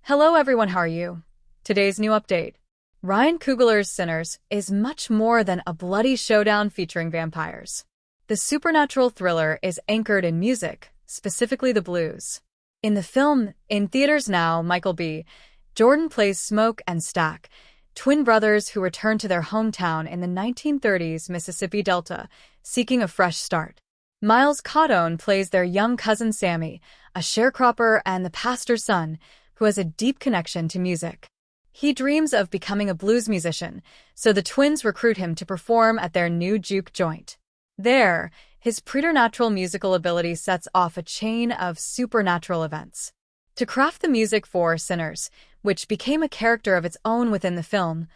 Hello everyone, how are you? Today's new update. Ryan Coogler's Sinners is much more than a bloody showdown featuring vampires. The supernatural thriller is anchored in music, specifically the blues. In the film, in theaters now, Michael B. Jordan plays Smoke and Stack, twin brothers who return to their hometown in the 1930s Mississippi Delta, seeking a fresh start. Miles Cotone plays their young cousin Sammy, a sharecropper and the pastor's son, who has a deep connection to music. He dreams of becoming a blues musician, so the twins recruit him to perform at their new juke joint. There, his preternatural musical ability sets off a chain of supernatural events. To craft the music for Sinners, which became a character of its own within the film,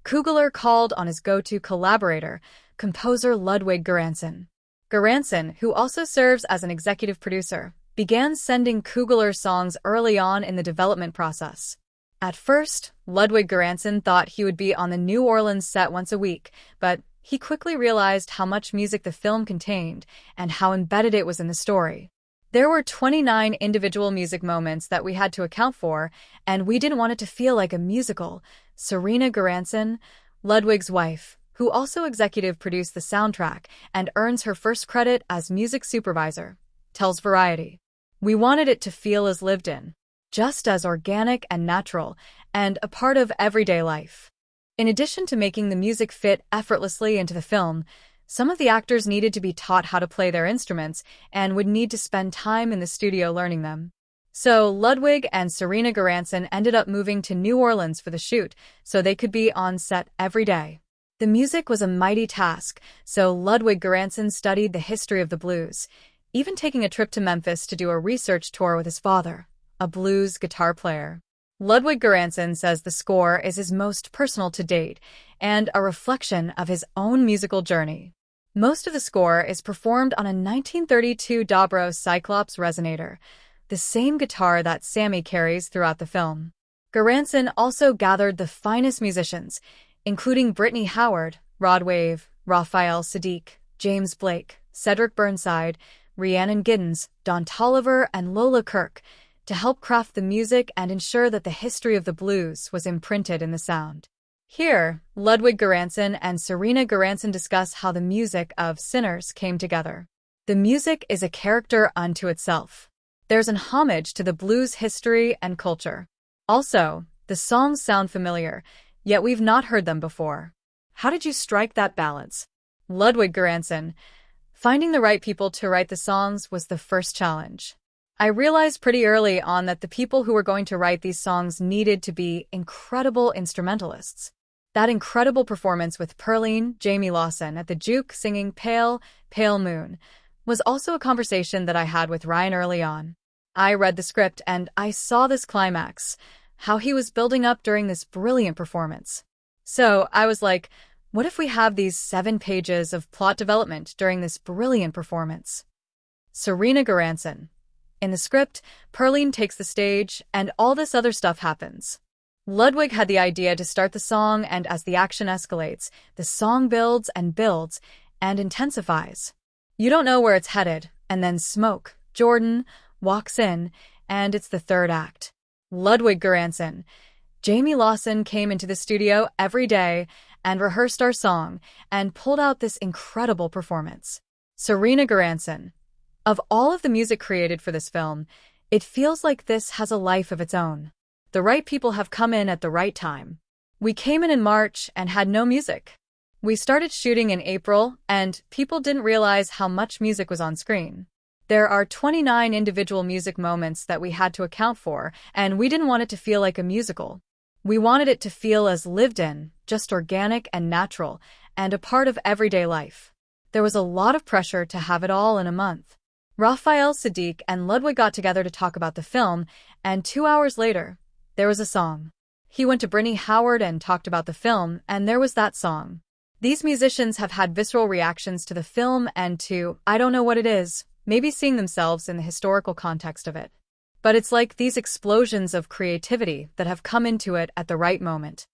Coogler called on his go-to collaborator, composer Ludwig Göransson. Göransson, who also serves as an executive producer, began sending Coogler songs early on in the development process. At first, Ludwig Göransson thought he would be on the New Orleans set once a week, but he quickly realized how much music the film contained and how embedded it was in the story. There were 29 individual music moments that we had to account for, and we didn't want it to feel like a musical. Serena Göransson, Ludwig's wife, who also executive produced the soundtrack and earns her first credit as music supervisor, tells Variety. We wanted it to feel as lived in, just as organic and natural, and a part of everyday life. In addition to making the music fit effortlessly into the film, some of the actors needed to be taught how to play their instruments and would need to spend time in the studio learning them. So Ludwig and Serena Göransson ended up moving to New Orleans for the shoot so they could be on set every day. The music was a mighty task, so Ludwig Göransson studied the history of the blues, even taking a trip to Memphis to do a research tour with his father, a blues guitar player. Ludwig Göransson says the score is his most personal to date and a reflection of his own musical journey. Most of the score is performed on a 1932 Dobro Cyclops resonator, the same guitar that Sammy carries throughout the film. Göransson also gathered the finest musicians, including Brittany Howard, Rod Wave, Raphael Saadiq, James Blake, Cedric Burnside, Rhiannon Giddens, Don Tolliver, and Lola Kirk, to help craft the music and ensure that the history of the blues was imprinted in the sound. Here, Ludwig Göransson and Serena Göransson discuss how the music of Sinners came together. The music is a character unto itself. There's an homage to the blues history and culture. Also, the songs sound familiar, yet we've not heard them before. How did you strike that balance? Ludwig Göransson. Finding the right people to write the songs was the first challenge. I realized pretty early on that the people who were going to write these songs needed to be incredible instrumentalists. That incredible performance with Pearline, Jamie Lawson at the juke singing Pale, Pale Moon was also a conversation that I had with Ryan early on. I read the script and I saw this climax, how he was building up during this brilliant performance. So I was like, what if we have these 7 pages of plot development during this brilliant performance? Serena Göransson. In the script, Pearline takes the stage, and all this other stuff happens. Ludwig had the idea to start the song, and as the action escalates, the song builds and intensifies. You don't know where it's headed, and then Smoke, Jordan, walks in, and it's the third act. Ludwig Göransson. Jamie Lawson came into the studio every day and rehearsed our song and pulled out this incredible performance. Serena Göransson. Of all of the music created for this film, it feels like this has a life of its own. The right people have come in at the right time. We came in March and had no music. We started shooting in April, and people didn't realize how much music was on screen. There are 29 individual music moments that we had to account for, and we didn't want it to feel like a musical. We wanted it to feel as lived in, just organic and natural, and a part of everyday life. There was a lot of pressure to have it all in a month. Raphael Saadiq and Ludwig got together to talk about the film, and 2 hours later, there was a song. He went to Brittany Howard and talked about the film, and there was that song. These musicians have had visceral reactions to the film and to, I don't know what it is, maybe seeing themselves in the historical context of it. But it's like these explosions of creativity that have come into it at the right moment.